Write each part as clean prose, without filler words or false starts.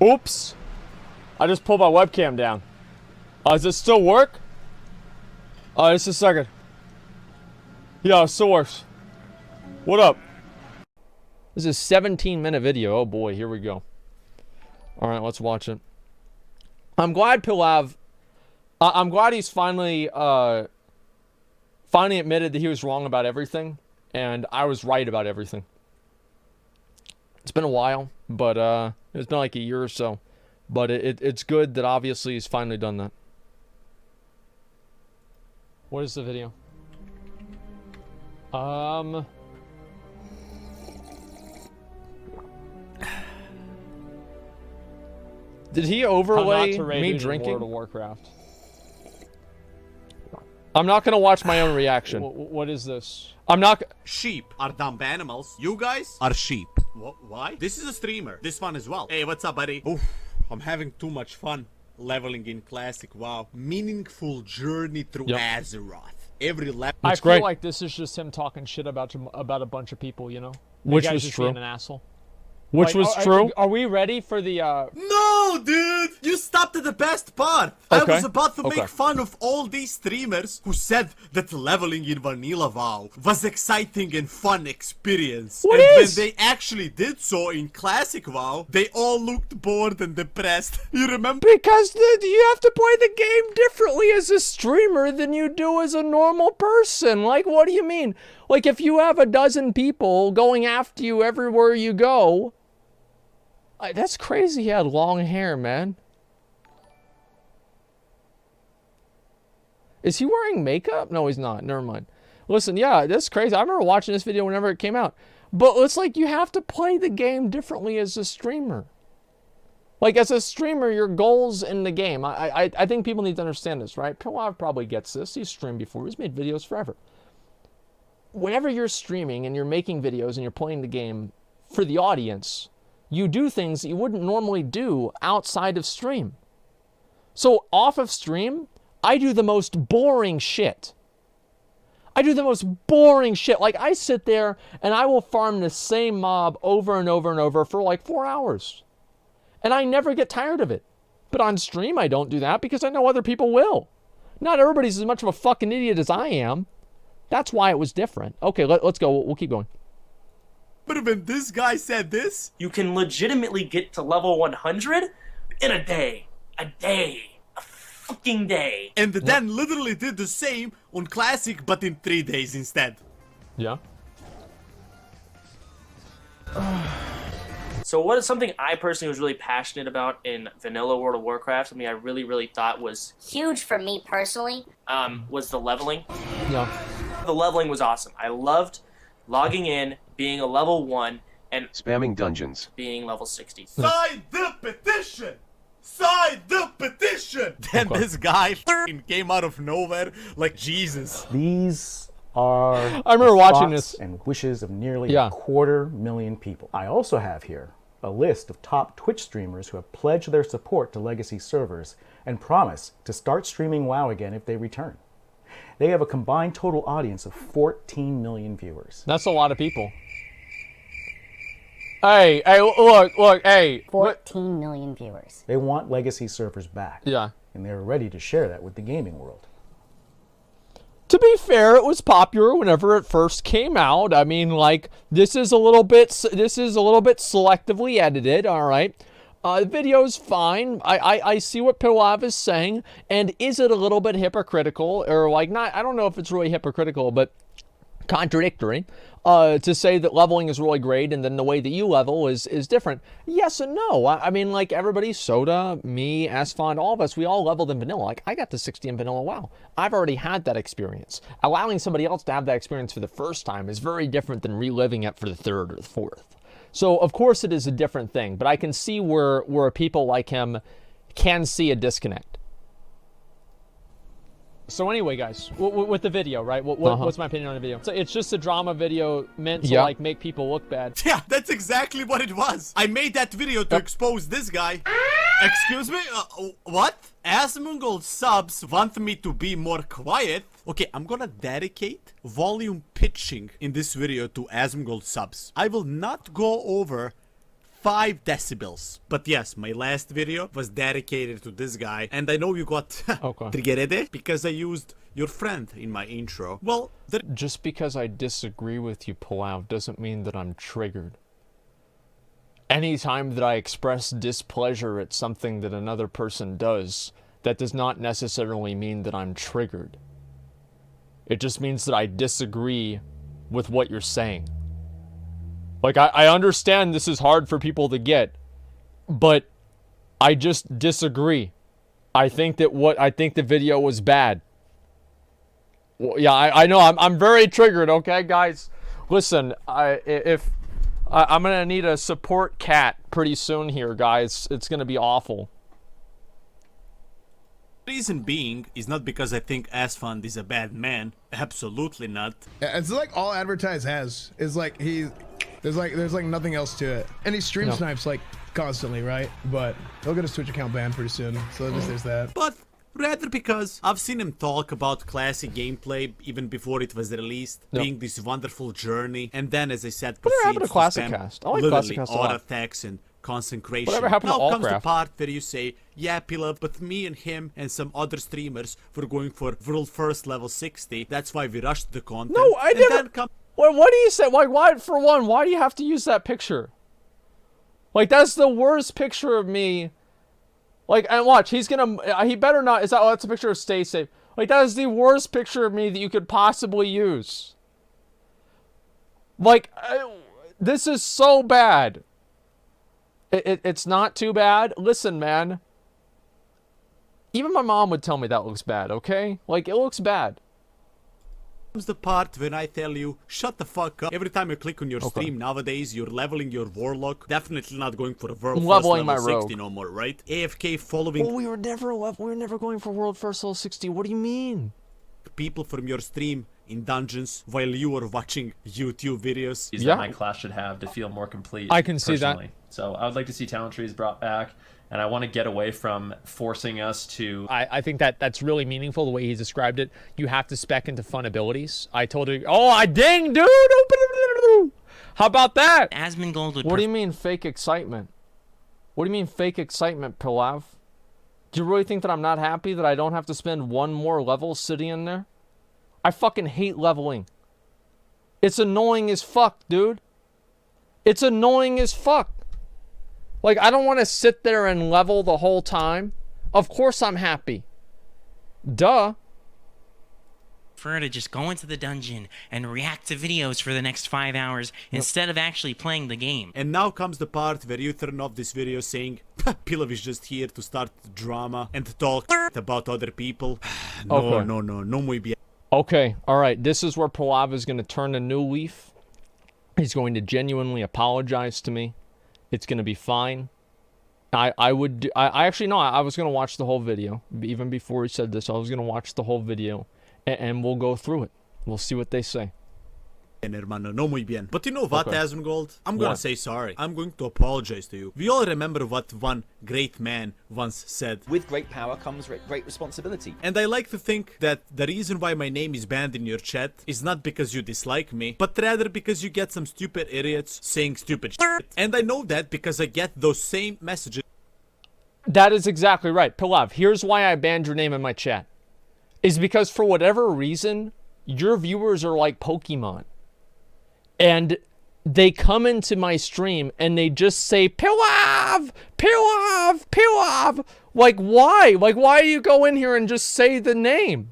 Oops. I just pulled my webcam down. Does it still work? Just a second. Yeah, it still works. What up? This is a 17-minute video. Oh boy, here we go. Alright, let's watch it. I'm glad Pilav... I'm glad he's finally admitted that he was wrong about everything. And I was right about everything. It's been a while, but it's been like a year or so. But it's good that obviously he's finally done that. What is the video? Did he overlay me drinking? World of Warcraft. I'm not gonna watch my own reaction. What is this? I'm not. Sheep are dumb animals. You guys are sheep. Why? This is a streamer. This one as well. Hey, what's up, buddy? Oof, I'm having too much fun leveling in Classic. Wow. Meaningful journey through Azeroth. Every level. I feel like this is just him talking shit about a bunch of people, you know? Which was true. Being an asshole. Which was true. Are we ready for the, No, dude! You stopped at the best part! Okay. I was about to make fun of all these streamers who said that leveling in Vanilla WoW was exciting and fun experience. When they actually did so in Classic WoW, they all looked bored and depressed. You remember? Because you have to play the game differently as a streamer than you do as a normal person. Like, what do you mean? Like, if you have a dozen people going after you everywhere you go... That's crazy he had long hair, man. Is he wearing makeup? No, he's not. Never mind. Listen, yeah, that's crazy. I remember watching this video whenever it came out. But it's like you have to play the game differently as a streamer. Like, as a streamer, your goals in the game. I think people need to understand this, right? Pilav probably gets this. He's streamed before. He's made videos forever. Whenever you're streaming and you're making videos and you're playing the game for the audience... you do things that you wouldn't normally do outside of stream. So off of stream, I do the most boring shit. I do the most boring shit. Like, I sit there and I will farm the same mob over and over and over for like 4 hours. And I never get tired of it. But on stream, I don't do that because I know other people will. Not everybody's as much of a fucking idiot as I am. That's why it was different. Okay, let's go. We'll keep going. But when this guy said this, you can legitimately get to level 100 in a day. A day. A fucking day. And then literally did the same on Classic, but in 3 days instead. Yeah. So what is something I personally was really passionate about in Vanilla World of Warcraft, something I really thought was... huge for me personally. Was the leveling. Yeah. The leveling was awesome. I loved logging in, being a level 1, and spamming dungeons, being level 60. Sign the petition! Sign the petition! Then this guy came out of nowhere like Jesus. These are I remember watching this and wishes of nearly 250,000 people. I also have here a list of top Twitch streamers who have pledged their support to legacy servers and promise to start streaming WoW again if they return. They have a combined total audience of 14 million viewers. That's a lot of people. Hey, look, hey. 14 million viewers. They want legacy servers back. Yeah. And they're ready to share that with the gaming world. To be fair, it was popular whenever it first came out. I mean, like, this is a little bit selectively edited, all right? The video's fine. I see what Pilav is saying, and is it a little bit hypocritical, or like not? I don't know if it's really hypocritical, but contradictory to say that leveling is really great and then the way that you level is different. Yes and no. I mean, like, everybody, Soda, me, Asmon, all of us, we all leveled in vanilla. Like, I got to 60 in vanilla. Wow, I've already had that experience. Allowing somebody else to have that experience for the first time is very different than reliving it for the third or the fourth. So, of course, it is a different thing, but I can see where people like him can see a disconnect. So anyway, guys, with the video, right? What's my opinion on the video? So it's just a drama video meant to, like, make people look bad. Yeah, that's exactly what it was. I made that video to expose this guy. Excuse me? What? Asmongold subs want me to be more quiet. Okay, I'm gonna dedicate volume pitching in this video to Asmongold subs. I will not go over 5 decibels. But yes, my last video was dedicated to this guy, and I know you got triggered because I used your friend in my intro. Well, just because I disagree with you, Pilav, doesn't mean that I'm triggered. Anytime that I express displeasure at something that another person does, that does not necessarily mean that I'm triggered. It just means that I disagree with what you're saying. Like, I understand this is hard for people to get, but I just disagree. I think the video was bad. Well, yeah, I know, I'm very triggered, okay, guys? Listen, I'm gonna need a support cat pretty soon here, guys. It's gonna be awful. Reason being is not because I think Asmon is a bad man. Absolutely not. It's like all Advertise has is like there's like nothing else to it. And he stream snipes like constantly, right? But he'll get his Twitch account banned pretty soon. So at least there's that. But rather because I've seen him talk about classic gameplay even before it was released, being this wonderful journey, and then, as I said, Whatever happened to proceeds Classic spam Cast? I like literally Classic Cast a lot. auto attacks and consecration. Whatever happened to now comes the Allcraft? part where you say, yeah, Pilav, but me and him and some other streamers were going for world first level 60. That's why we rushed the content. No, I and never. Then come What do you say? Why, for one, why do you have to use that picture? Like, that's the worst picture of me. Like, and watch, he better not, that's a picture of Stay Safe. Like, that is the worst picture of me that you could possibly use. Like, this is so bad. It's not too bad. Listen, man. Even my mom would tell me that looks bad, okay? Like, it looks bad. comes the part when I tell you, shut the fuck up. Every time you click on your stream nowadays, you're leveling your warlock. Definitely not going for a world first leveling level my 60 rogue. no more, right? AFK following Well, we were never going for world first level 60. What do you mean? people from your stream in dungeons while you are watching YouTube videos. That my class should have to feel more complete. I can see that. personally. So I would like to see talent trees brought back, and I want to get away from forcing us to. I think that's really meaningful the way he described it. You have to spec into fun abilities. I told you. Oh, I dang, dude. How about that? Asmongold would. What do you mean fake excitement? What do you mean fake excitement, Pilav? Do you really think that I'm not happy that I don't have to spend one more level sitting in there? I fucking hate leveling. It's annoying as fuck, dude. It's annoying as fuck. Like, I don't want to sit there and level the whole time. Of course I'm happy. Duh. Prefer to just go into the dungeon and react to videos for the next 5 hours instead of actually playing the game. And now comes the part where you turn off this video saying, Pilav is just here to start drama and talk about other people. No muy bien. Okay, alright. This is where Pilav is going to turn a new leaf. He's going to genuinely apologize to me. It's going to be fine. I actually, no, I was going to watch the whole video. Even before he said this, I was going to watch the whole video. And we'll go through it. We'll see what they say. Hermano, no muy bien. But you know what, Asmongold? I'm gonna What? say sorry. I'm going to apologize to you. We all remember what one great man once said. With great power comes great responsibility. And I like to think that the reason why my name is banned in your chat is not because you dislike me, but rather because you get some stupid idiots saying stupid shit. And I know that because I get those same messages. That is exactly right. Pilav, here's why I banned your name in my chat. Is because for whatever reason, your viewers are like Pokemon. And they come into my stream and they just say, Pilav! Pilav! Pilav! Like, why? Like, why do you go in here and just say the name?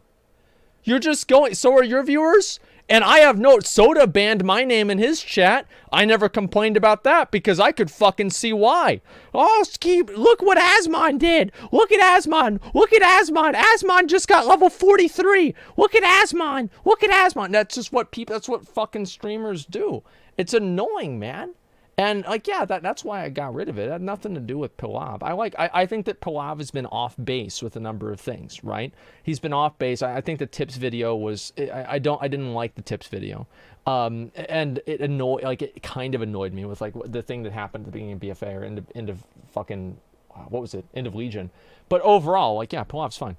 You're just going, so are your viewers? And I have notes. Soda banned my name in his chat. I never complained about that because I could fucking see why. Oh, look what Asmon did. Look at Asmon. Look at Asmon. Asmon just got level 43. Look at Asmon. Look at Asmon. That's just what that's what fucking streamers do. It's annoying, man. And like, yeah, that's why I got rid of it. It had nothing to do with Pilav. I think that Pilav has been off base with a number of things, right? He's been off base. I think the tips video was, I didn't like the tips video. And it kind of annoyed me with like the thing that happened at the beginning of BFA or end of fucking, what was it? End of Legion. But overall, like, yeah, Pilav's fine.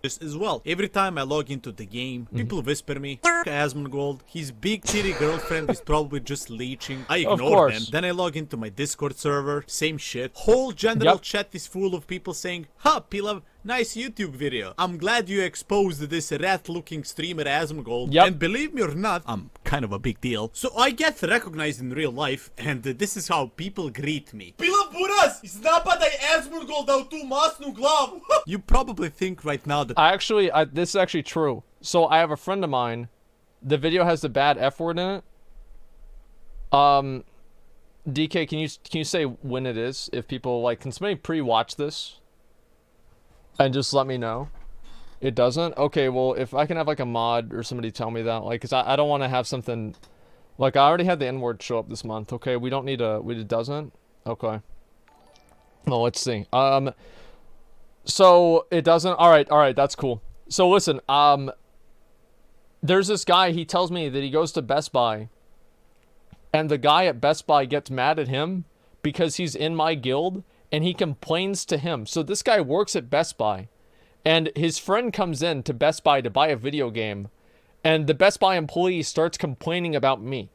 this as well. Every time I log into the game, people whisper me, Asmongold, his big titty girlfriend is probably just leeching. I ignore them. Then I log into my Discord server, same shit. Whole general chat is full of people saying, ha, Pilav, nice YouTube video. I'm glad you exposed this rat-looking streamer Asmongold. And believe me or not, I'm kind of a big deal. So I get recognized in real life, and this is how people greet me. Pilav buras! Iznapad Asmongold au tu masnu glavu! You probably think right now that this is actually true. So I have a friend of mine. The video has the bad F word in it. DK, can you say when it is? If people like, can somebody pre-watch this? And just let me know. It doesn't? Okay, well, if I can have like a mod or somebody tell me that, like, cause I don't want to have something, like, I already had the N-word show up this month. Okay, we don't need it doesn't? Okay. Well, let's see. So it doesn't. All right, that's cool. So listen, there's this guy, he tells me that he goes to Best Buy and the guy at Best Buy gets mad at him because he's in my guild and he complains to him. So this guy works at Best Buy and his friend comes in to Best Buy to buy a video game and the Best Buy employee starts complaining about me.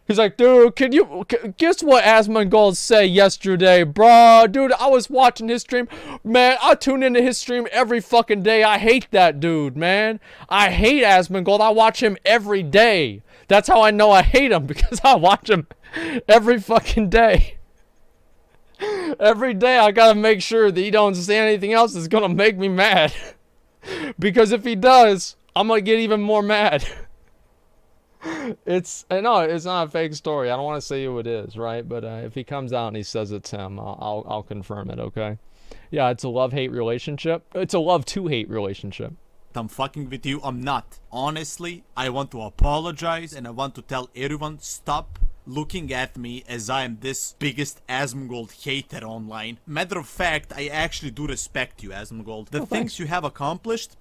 He's like, dude, guess what Asmongold said yesterday, bro? Dude, I was watching his stream. Man, I tune into his stream every fucking day. I hate that dude, man. I hate Asmongold. I watch him every day. That's how I know I hate him, because I watch him every fucking day. Every day I gotta make sure that he don't say anything else that's gonna make me mad. Because if he does, I'm gonna get even more mad. No, it's not a fake story. I don't want to say who it is, right? But if he comes out and he says it's him, I'll confirm it, okay? Yeah, it's a love-hate relationship. It's a love-to-hate relationship. I'm fucking with you. I'm not. Honestly, I want to apologize and I want to tell everyone, stop looking at me as I am this biggest Asmongold hater online. Matter of fact, I actually do respect you, Asmongold. The things you have accomplished,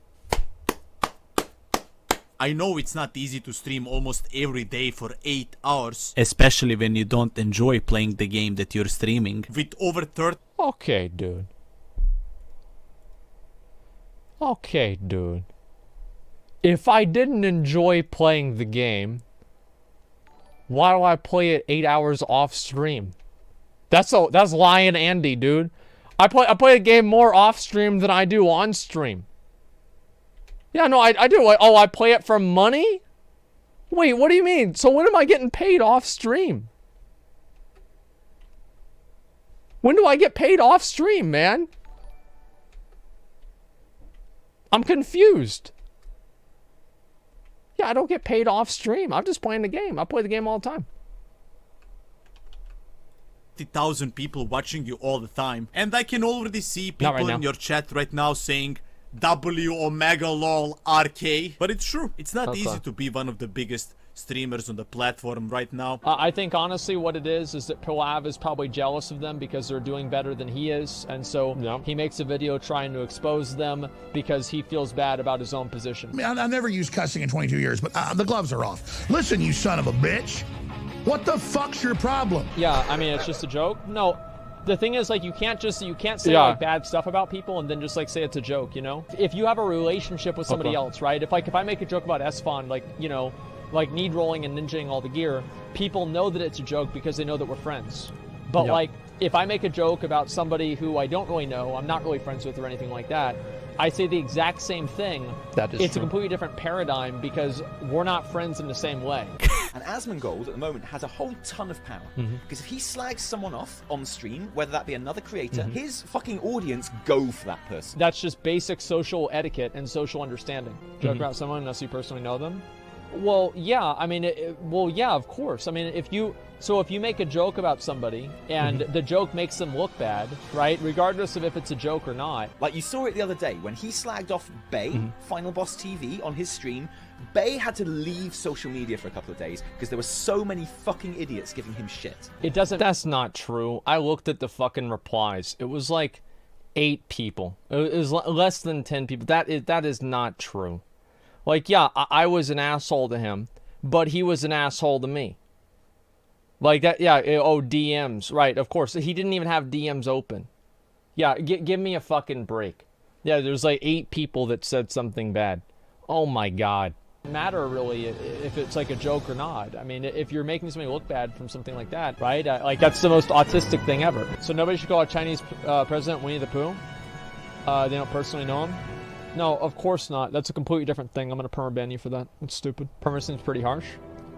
I know it's not easy to stream almost every day for 8 hours, especially when you don't enjoy playing the game that you're streaming. With over 30... Okay, dude. Okay, dude. If I didn't enjoy playing the game, why do I play it 8 hours off stream? That's lying Andy, dude. I play a game more off stream than I do on stream. Yeah, no, I do. Oh, I play it for money? Wait, what do you mean? So when am I getting paid off stream? When do I get paid off stream, man? I'm confused. Yeah, I don't get paid off stream. I'm just playing the game. I play the game all the time. 50,000 people watching you all the time. And I can already see people in your chat right now saying W Omega lol RK. But it's true. It's not easy to be one of the biggest streamers on the platform right now. I think honestly what it is that Pilav is probably jealous of them because they're doing better than he is, and so he makes a video trying to expose them because he feels bad about his own position. I mean, I've never used cussing in 22 years, but the gloves are off. Listen, you son of a bitch. What the fuck's your problem? Yeah, I mean, it's just a joke. No, the thing is, like, you can't say like bad stuff about people and then just like say it's a joke, you know? If you have a relationship with somebody else, right? If I make a joke about Asmon, like, you know, like need rolling and ninjaing all the gear, people know that it's a joke because they know that we're friends. But like, if I make a joke about somebody who I don't really know, I'm not really friends with or anything like that, I say the exact same thing. It's a completely different paradigm because we're not friends in the same way. And Asmongold at the moment has a whole ton of power. Because if he slags someone off on stream, whether that be another creator, his fucking audience go for that person. That's just basic social etiquette and social understanding. Joke about someone unless you personally know them. Well, yeah, I mean, yeah, of course. I mean, if you make a joke about somebody and the joke makes them look bad, right? Regardless of if it's a joke or not. Like you saw it the other day when he slagged off Bay, Final Boss TV, on his stream. Bay had to leave social media for a couple of days because there were so many fucking idiots giving him shit. That's not true. I looked at the fucking replies. It was like 8 people. It was less than 10 people. That is not true. Like, yeah, I was an asshole to him, but he was an asshole to me. Like that, yeah, DMs, right, of course. He didn't even have DMs open. Yeah, give me a fucking break. Yeah, there's like 8 people that said something bad. Oh my god. Matter really if it's like a joke or not. I mean, if you're making somebody look bad from something like that, right? Like that's the most autistic thing ever. So nobody should call a Chinese president Winnie the Pooh? They don't personally know him? No, of course not. That's a completely different thing. I'm gonna permaban you for that. That's stupid. Perma seems pretty harsh.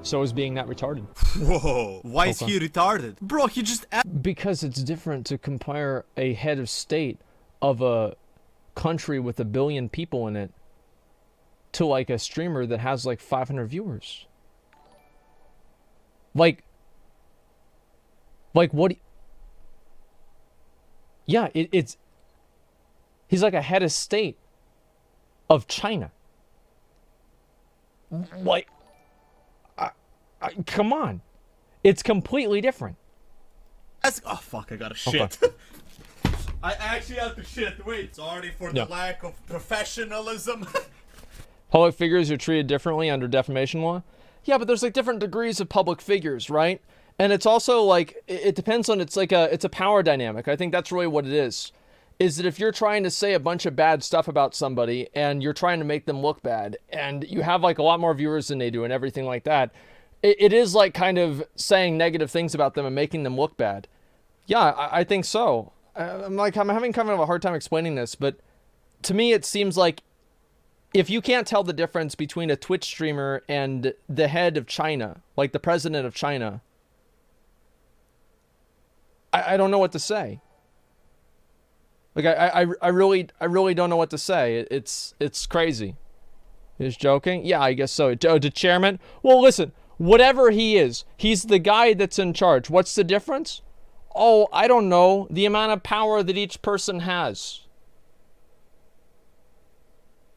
So is being that retarded. Whoa, why is he retarded? Bro, he just... Because it's different to compare a head of state of a country with 1 billion people in it to like a streamer that has like 500 viewers. Like what? Yeah, it's he's like a head of state of China. Like, come on, it's completely different. Oh fuck! I gotta shit. Okay. I actually have to shit. Wait, sorry for the lack of professionalism. Public figures are treated differently under defamation law. Yeah, but there's like different degrees of public figures, right? And it's also like it depends on it's a power dynamic. I think that's really what it is. Is that if you're trying to say a bunch of bad stuff about somebody and you're trying to make them look bad and you have like a lot more viewers than they do and everything like that, it is like kind of saying negative things about them and making them look bad. Yeah, I think so. I'm having kind of a hard time explaining this, but to me it seems like if you can't tell the difference between a Twitch streamer and the head of China, like the president of China, I don't know what to say. Like I really don't know what to say. It's crazy. He's joking? Yeah, I guess so. The chairman? Well, listen, whatever he is, he's the guy that's in charge. What's the difference? Oh, I don't know. The amount of power that each person has.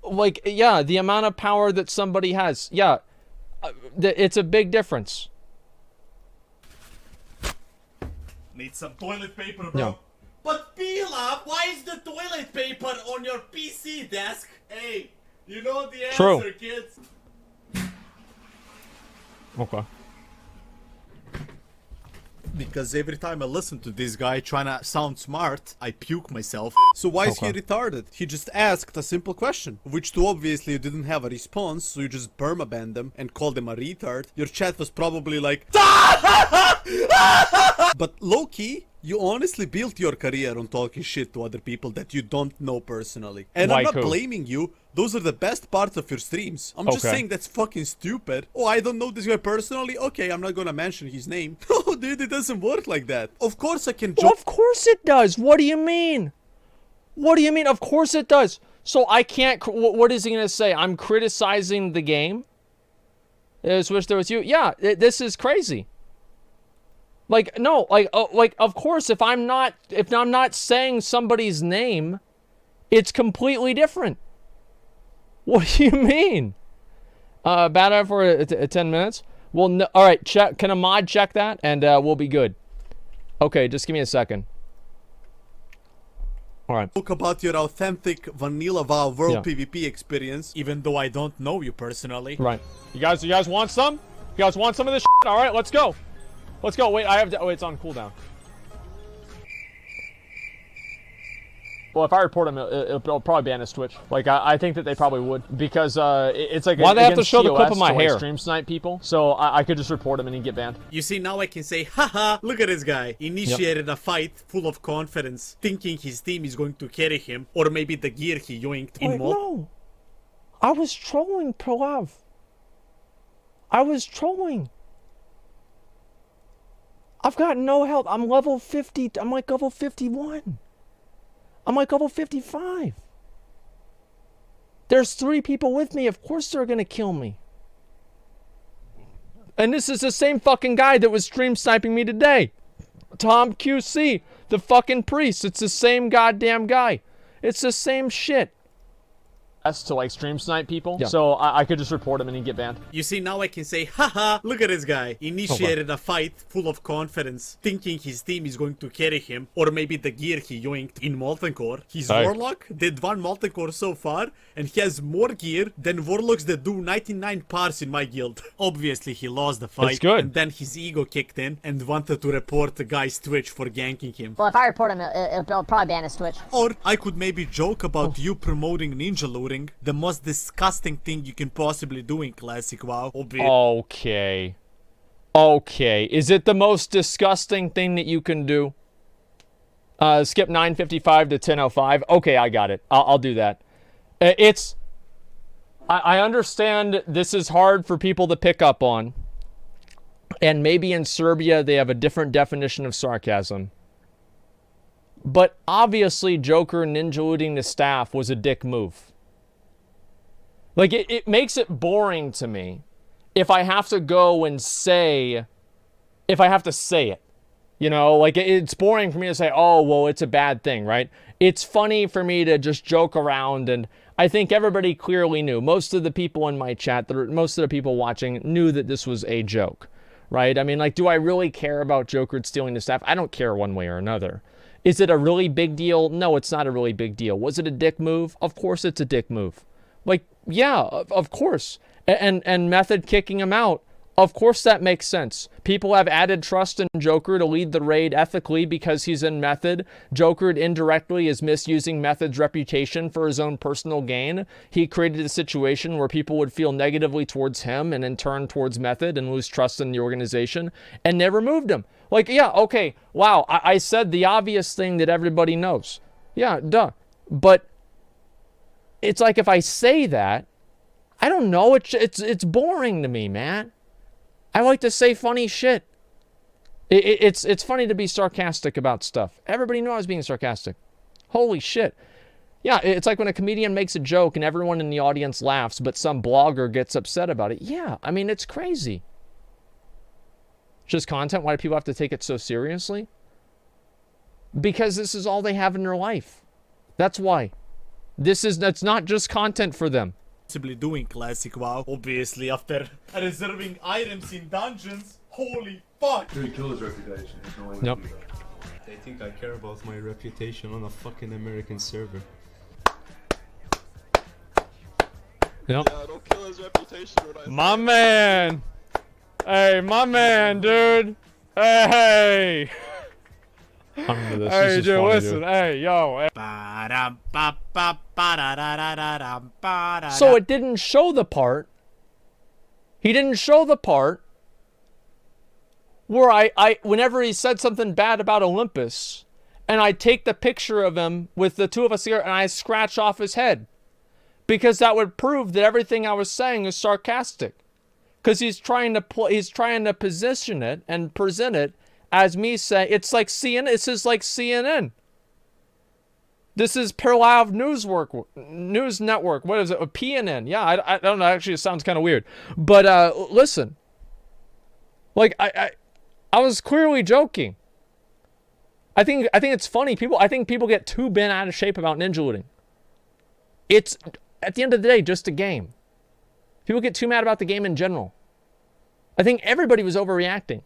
Like, yeah, the amount of power that somebody has. Yeah, it's a big difference. Need some toilet paper, bro. No. But Pilav, why is the toilet paper on your PC desk? Hey, you know the answer, True. kids. Okay. Because every time I listen to this guy trying to sound smart, I puke myself. So why is he retarded? He just asked a simple question, which to obviously you didn't have a response, so you just permabanned him and called him a retard. Your chat was probably like, but low-key, you honestly built your career on talking shit to other people that you don't know personally. And I'm not blaming you. Those are the best parts of your streams. I'm just saying that's fucking stupid. Oh, I don't know this guy personally? Okay, I'm not gonna mention his name. No, dude, it doesn't work like that. Of course I can Well, of course it does. What do you mean? What do you mean? Of course it does. So I can't... What is he gonna say? I'm criticizing the game? I wish there was you. Yeah, this is crazy. Like, no, like, of course, if I'm not saying somebody's name, it's completely different. What do you mean? Bad out for 10 minutes? Well, no, all right, check. Can a mod check that? And we'll be good. Okay, just give me a second. All right. Talk about your authentic Vanilla WoW World PvP experience, even though I don't know you personally. Right. You guys want some? You guys want some of this shit? All right, let's go. Let's go. Wait, I have to... Oh, it's on cooldown. Well, if I report him, it'll probably ban his Twitch. Like, I think that they probably would. Because it's like... Why they have to show the clip of my hair? Like, stream snipe people. So I could just report him and he'd get banned. You see, now I can say, haha, look at this guy. Initiated a fight full of confidence, thinking his team is going to carry him. Or maybe the gear he yoinked in mod. No. I was trolling, Pilav. I was trolling. I've got no health. I'm level 50. I'm like level 51. I'm like level 55. There's 3 people with me. Of course they're going to kill me. And this is the same fucking guy that was stream sniping me today. Tom QC, the fucking priest. It's the same goddamn guy. It's the same shit. to like stream snipe people, so I could just report him and he'd get banned. You see, now I can say, haha, look at this guy. Initiated a fight full of confidence, thinking his team is going to carry him, or maybe the gear he yoinked in Molten Core. His Warlock did 1 Molten Core so far, and he has more gear than Warlocks that do 99 parts in my guild. Obviously, he lost the fight, and then his ego kicked in and wanted to report the guy's Twitch for ganking him. Well, if I report him, it'll probably ban his Twitch. Or I could maybe joke about you promoting ninja looting, the most disgusting thing you can possibly do in Classic WoW. Okay. Okay. Is it the most disgusting thing that you can do? Skip 9:55 to 10:05. Okay, I got it. I'll do that. I understand this is hard for people to pick up on. And maybe in Serbia they have a different definition of sarcasm. But obviously Joker ninja looting the staff was a dick move. Like, it makes it boring to me if I have to go and say, if I have to say it. You know, like, it's boring for me to say, oh, well, it's a bad thing, right? It's funny for me to just joke around, and I think everybody clearly knew. Most of the people in my chat, most of the people watching knew that this was a joke, right? I mean, like, do I really care about Joker stealing the staff? I don't care one way or another. Is it a really big deal? No, it's not a really big deal. Was it a dick move? Of course it's a dick move. Like, yeah, of course. And Method kicking him out, of course that makes sense. People have added trust in Joker to lead the raid ethically because he's in Method. Joker indirectly is misusing Method's reputation for his own personal gain. He created a situation where people would feel negatively towards him and in turn towards Method and lose trust in the organization, and they removed him. Like, yeah, okay, wow, I said the obvious thing that everybody knows. Yeah, duh. But it's like if I say that, I don't know, it's boring to me, man. I like to say funny shit. It's funny to be sarcastic about stuff. Everybody knew I was being sarcastic. Holy shit. Yeah, it's like when a comedian makes a joke and everyone in the audience laughs, but some blogger gets upset about it. Yeah, I mean, it's crazy. Just content? Why do people have to take it so seriously? Because this is all they have in their life. That's why. That's not just content for them. Possibly doing Classic WoW, obviously, after reserving items in dungeons. Holy fuck! He killed his reputation. There's no way Nope. to do that. They think I care about my reputation on a fucking American server. Yep. Yeah, don't kill his reputation when I My man! Hey, my man, dude! Hey! I'm into this. Hey, This is dude, funny, listen. dude. Hey, yo. So it didn't show the part. He didn't show the part where I whenever he said something bad about Olympus, and I take the picture of him with the two of us here, and I scratch off his head. Because that would prove that everything I was saying is sarcastic. Because he's trying to position it and present it as me saying, it's like CNN. This is like CNN. This is Pilav'S News Network. What is it? A PNN. Yeah, I don't know. Actually, it sounds kind of weird. But listen. Like, I was clearly joking. I think it's funny. I think people get too bent out of shape about ninja looting. It's, at the end of the day, just a game. People get too mad about the game in general. I think everybody was overreacting.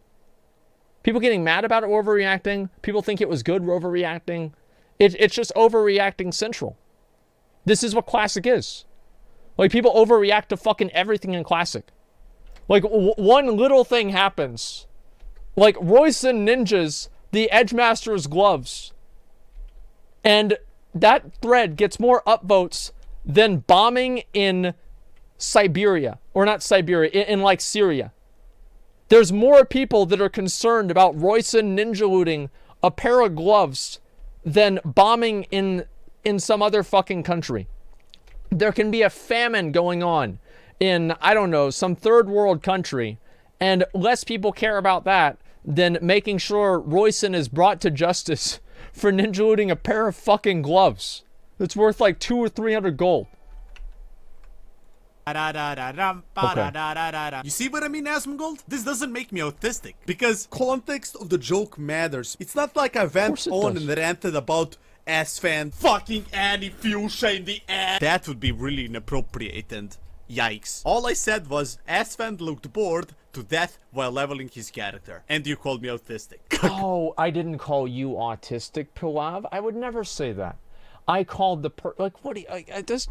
People getting mad about it were overreacting. People think it was good were overreacting. It's just overreacting central. This is what Classic is. Like, people overreact to fucking everything in Classic. Like, one little thing happens. Like, Royson ninjas the Edgemaster's gloves. And that thread gets more upvotes than bombing in Siberia. Or not Siberia, in like Syria. There's more people that are concerned about Royson ninja looting a pair of gloves than bombing in some other fucking country. There can be a famine going on in, I don't know, some third world country, and less people care about that than making sure Royson is brought to justice for ninja looting a pair of fucking gloves that's worth like 200 or 300 gold. Okay. You see what I mean, Asmongold? This doesn't make me autistic, because context of the joke matters. It's not like I went on and ranted about Asfan fucking Annie Fuchsia in the ass. That would be really inappropriate and yikes. All I said was Asfan looked bored to death while leveling his character. And you called me autistic. Oh, I didn't call you autistic, Pilav. I would never say that. I called the like, what do you, I just...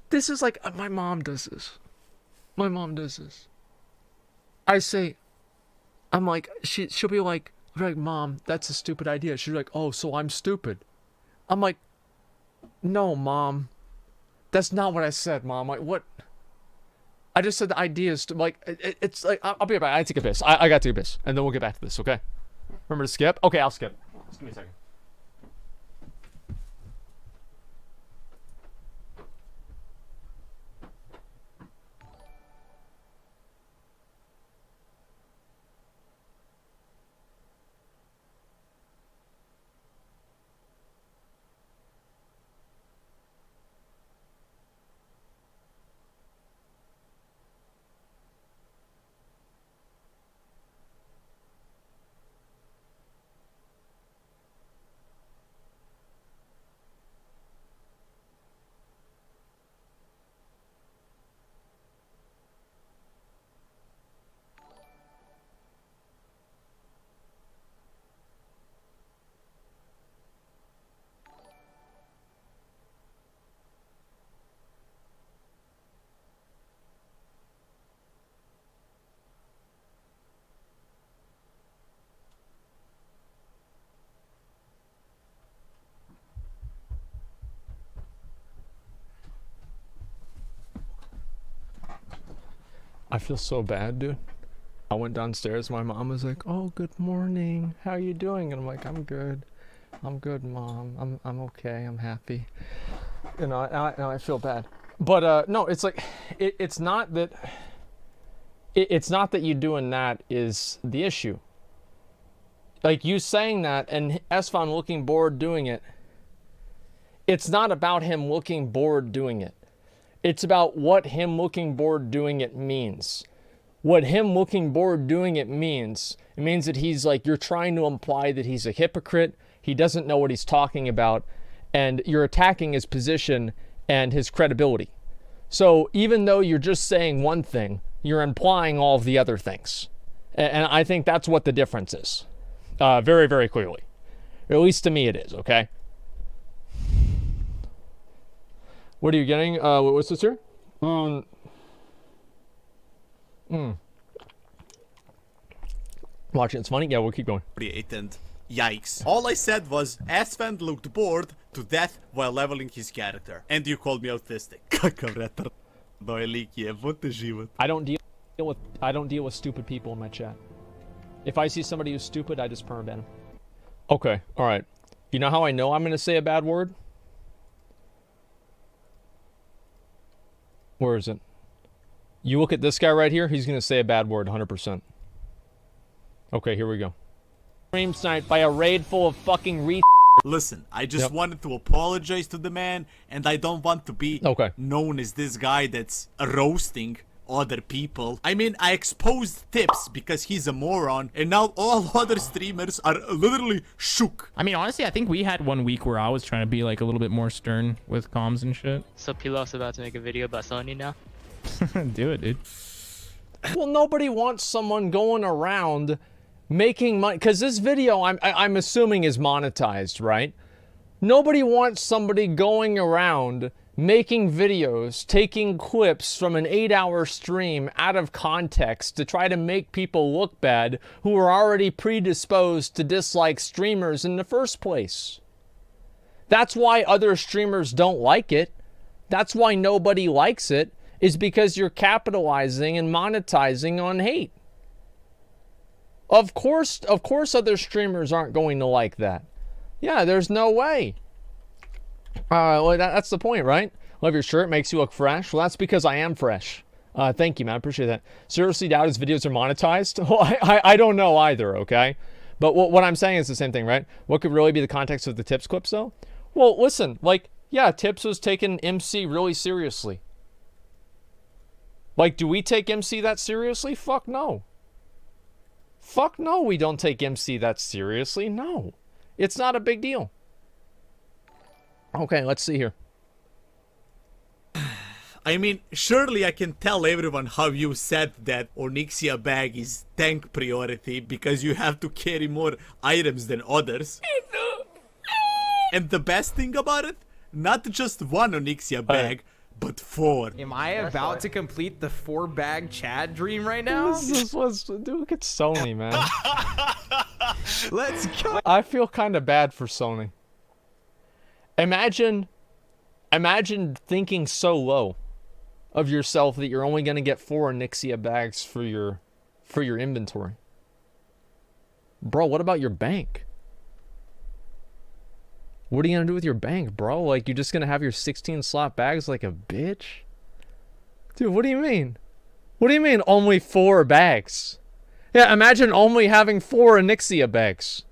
This is like, my mom does this. My mom does this. I say, I'm like, she'll be like, Mom, that's a stupid idea. She's like, oh, so I'm stupid. I'm like, no, Mom. That's not what I said, Mom. Like, what? I just said the idea is, like, it's like, I'll be right back. I take a piss. I got to take a piss. And then we'll get back to this, okay? Remember to skip? Okay, I'll skip. Just give me a second. I feel so bad, dude. I went downstairs. My mom was like, "Oh, good morning. How are you doing?" And I'm like, "I'm good. I'm good, Mom. I'm okay. I'm happy." You know, and I feel bad. But no, it's like, it's not that. It's not that you doing that is the issue. Like you saying that and Esfon looking bored doing it. It's not about him looking bored doing it. It's about what him looking bored doing it means. What him looking bored doing it means that he's like, you're trying to imply that he's a hypocrite, he doesn't know what he's talking about, and you're attacking his position and his credibility. So even though you're just saying one thing, you're implying all of the other things. And I think that's what the difference is. Very, very clearly. Or at least to me it is, okay? What are you getting? What's this here? Watching, it's funny? Yeah, we'll keep going. And yikes. All I said was Asfan looked bored to death while leveling his character. And you called me autistic. I don't deal with stupid people in my chat. If I see somebody who's stupid, I just permaban them. Okay, alright. You know how I know I'm gonna say a bad word? Where is it? You look at this guy right here, he's gonna say a bad word 100%. Okay, here we go. Stream sniped by a raid full of fucking Listen, I just wanted to apologize to the man, and I don't want to be known as this guy that's roasting other people. I mean, I exposed Tips because he's a moron, and now all other streamers are literally shook. I mean, honestly, I think we had one week where I was trying to be like a little bit more stern with comms and shit. So Pilav'S about to make a video about selling you now? Do it, dude. Well, nobody wants someone going around making money, because this video I'm assuming is monetized, right? Nobody wants somebody going around making videos, taking clips from an 8-hour stream out of context to try to make people look bad who are already predisposed to dislike streamers in the first place. That's why other streamers don't like it. That's why nobody likes it, is because you're capitalizing and monetizing on hate. Of course other streamers aren't going to like that. Yeah, there's no way. Well, that's the point, right? Love your shirt, makes you look fresh. Well, that's because I am fresh. Thank you, man. I appreciate that. Seriously doubt his videos are monetized? Well, I don't know either, okay? But what I'm saying is the same thing, right? What could really be the context of the Tips clips, though? Well, listen, like, yeah, Tips was taking MC really seriously. Like, do we take MC that seriously? Fuck no. Fuck no, we don't take MC that seriously. No. It's not a big deal. Okay, let's see here. I mean, surely I can tell everyone how you said that Onyxia bag is tank priority because you have to carry more items than others. And the best thing about it, not just one Onyxia bag, but 4. Am I about to complete the 4-bag Chad dream right now? Dude, look at Sony, man. Let's go. I feel kind of bad for Sony. Imagine thinking so low of yourself that you're only going to get 4 Onyxia bags for your inventory. Bro, what about your bank? What are you going to do with your bank, bro? Like, you're just going to have your 16 slot bags like a bitch? Dude, what do you mean? What do you mean only 4 bags? Yeah, imagine only having 4 Onyxia bags.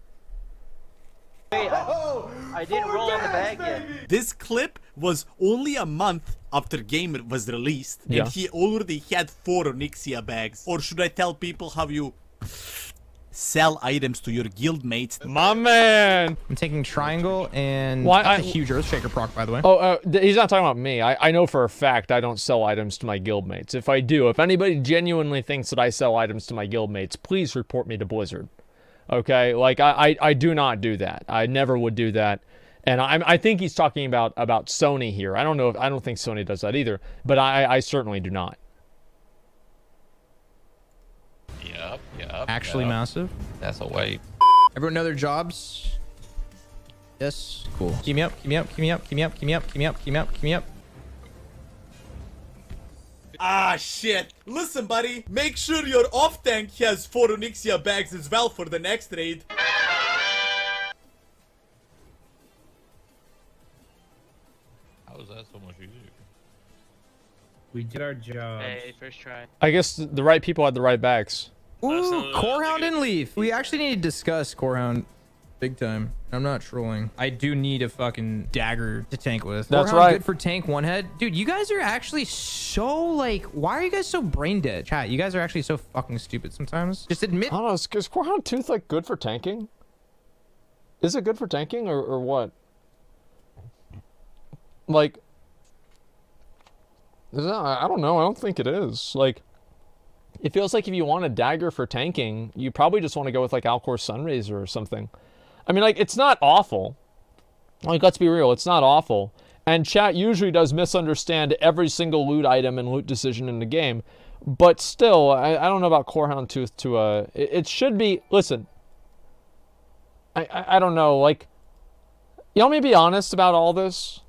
Wait, I didn't roll on the bag yet. This clip was only a month after game was released, and Yeah. he already had 4 Onyxia bags. Or should I tell people how you sell items to your guildmates? My man! I'm taking triangle and Why, that's a huge Earthshaker proc, by the way. Oh, he's not talking about me. I know for a fact I don't sell items to my guildmates. If I do, if anybody genuinely thinks that I sell items to my guildmates, please report me to Blizzard. Okay? Like, I do not do that. I never would do that. And I think he's talking about Sony here. I don't know. I don't think Sony does that either. But I certainly do not. Yep. Actually massive. That's a wave. Everyone know their jobs? Yes. Cool. Keep me up. Ah, shit. Listen, buddy. Make sure your off-tank has 4 Onyxia bags as well for the next raid. How is that so much easier? We did our job. Hey, first try. I guess the right people had the right bags. Ooh, Corehound and Leaf. We actually need to discuss Corehound big time. I'm not trolling. I do need a fucking dagger to tank with. That's Corehound right. Good for tank one head. Dude, you guys are actually so like, why are you guys so brain dead? Chat, you guys are actually so fucking stupid sometimes. Just admit. I don't know. Is Corehound Tooth like good for tanking? Is it good for tanking or what? Like, I don't know. I don't think it is. Like, it feels like if you want a dagger for tanking, you probably just want to go with like Alcor Sunraiser or something. I mean, like, it's not awful. Like, let's be real, it's not awful. And chat usually does misunderstand every single loot item and loot decision in the game. But still, I don't know about Corehound Tooth to it should be. Listen, I don't know. Like, you want me to be honest about all this?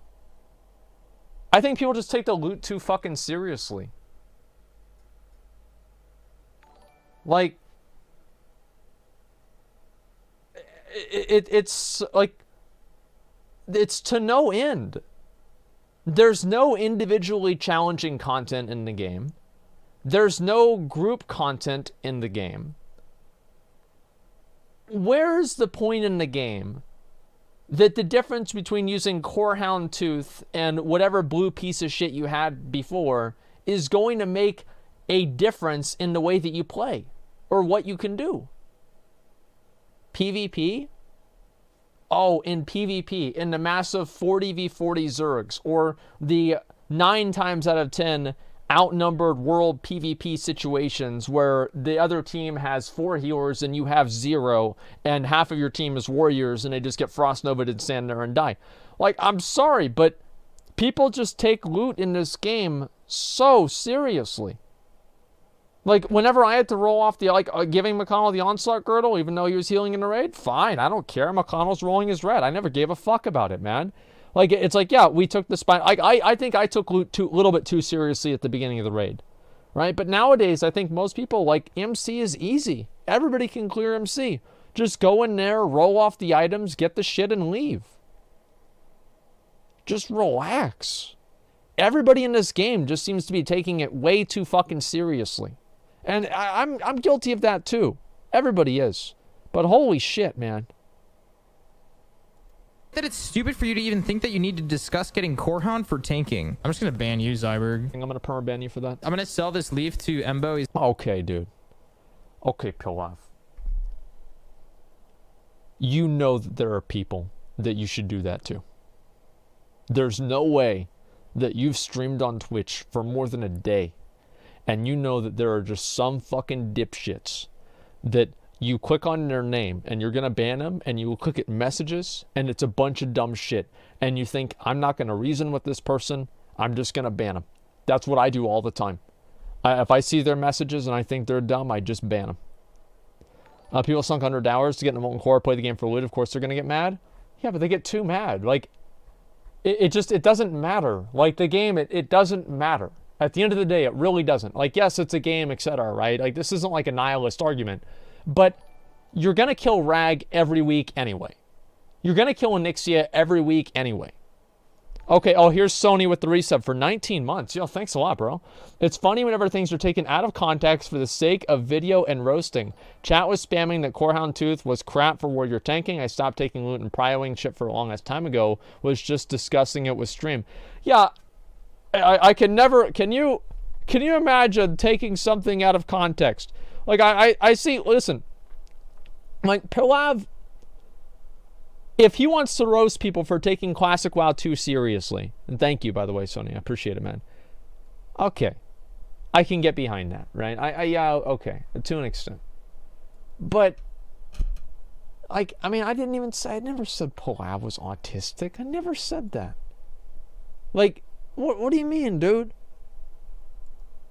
I think people just take the loot too fucking seriously. Like, it's like, it's to no end. There's no individually challenging content in the game. There's no group content in the game. Where's the point in the game that the difference between using Corehound Tooth and whatever blue piece of shit you had before is going to make a difference in the way that you play or what you can do? PvP? Oh, in PvP, in the massive 40v40 Zergs, or the 9 times out of 10 outnumbered world PvP situations where the other team has 4 healers and you have 0, and half of your team is warriors and they just get Frost Nova'd and stand there and die. Like, I'm sorry, but people just take loot in this game so seriously. Like, whenever I had to roll off the, giving McConnell the Onslaught Girdle, even though he was healing in the raid, fine, I don't care. McConnell's rolling his red. I never gave a fuck about it, man. Like, it's like, yeah, we took the spine. Like, I think I took loot a little bit too seriously at the beginning of the raid, right? But nowadays, I think most people, like, MC is easy. Everybody can clear MC. Just go in there, roll off the items, get the shit, and leave. Just relax. Everybody in this game just seems to be taking it way too fucking seriously. And I'm guilty of that too. Everybody is. But holy shit, man. That it's stupid for you to even think that you need to discuss getting Corehound for tanking. I'm just gonna ban you, Zyberg. I'm gonna permaban you for that. I'm gonna sell this leaf to Embo. He's okay, dude. Okay, Pilav'S. you know that there are people that you should do that to. There's no way that you've streamed on Twitch for more than a day and you know that there are just some fucking dipshits that you click on their name and you're gonna ban them, and you click at messages and it's a bunch of dumb shit, and you think, I'm not gonna reason with this person, I'm just gonna ban them. That's what I do all the time. If I see their messages and I think they're dumb, I just ban them. People sunk $100 to get in the molten core, play the game for loot. Of course they're gonna get mad. Yeah, but they get too mad. Like, it doesn't matter. Like, the game, it doesn't matter. At the end of the day, it really doesn't. Like, yes, it's a game, etc., right? Like, this isn't like a nihilist argument. But you're gonna kill Rag every week anyway. You're gonna kill Anixia every week anyway. Okay, oh, here's Sony with the resub for 19 months. Yo, thanks a lot, bro. It's funny whenever things are taken out of context for the sake of video and roasting. Chat was spamming that Corehound Tooth was crap for warrior tanking. I stopped taking loot and prioing shit for a long ass time ago. Was just discussing it with stream. Yeah, I can never... Can you imagine taking something out of context? Like, I see... Listen. Like, Pilav... If he wants to roast people for taking Classic WoW 2 seriously, and thank you, by the way, Sony, I appreciate it, man. Okay. I can get behind that, right? Yeah, okay, to an extent. But, like, I mean, I never said Pilav was autistic. I never said that. Like, what do you mean, dude?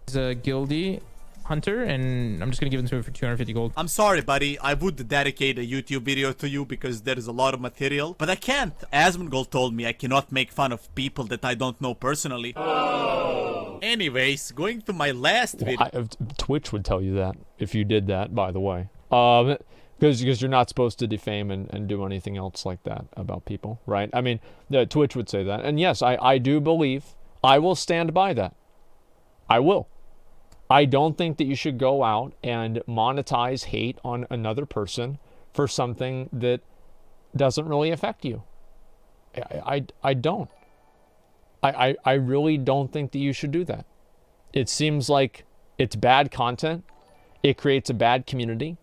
He's a guildie hunter, and I'm just gonna give it to him for 250 gold. I'm sorry, buddy. I would dedicate a YouTube video to you because there is a lot of material, but I can't. Asmongold told me I cannot make fun of people that I don't know personally. Oh. Anyways, going to my last video. Twitch would tell you that if you did that, by the way. Because you're not supposed to defame and do anything else like that about people, right? I mean, Twitch would say that. And yes, I do believe, I will stand by that. I will. I don't think that you should go out and monetize hate on another person for something that doesn't really affect you. I don't. I really don't think that you should do that. It seems like it's bad content. It creates a bad community.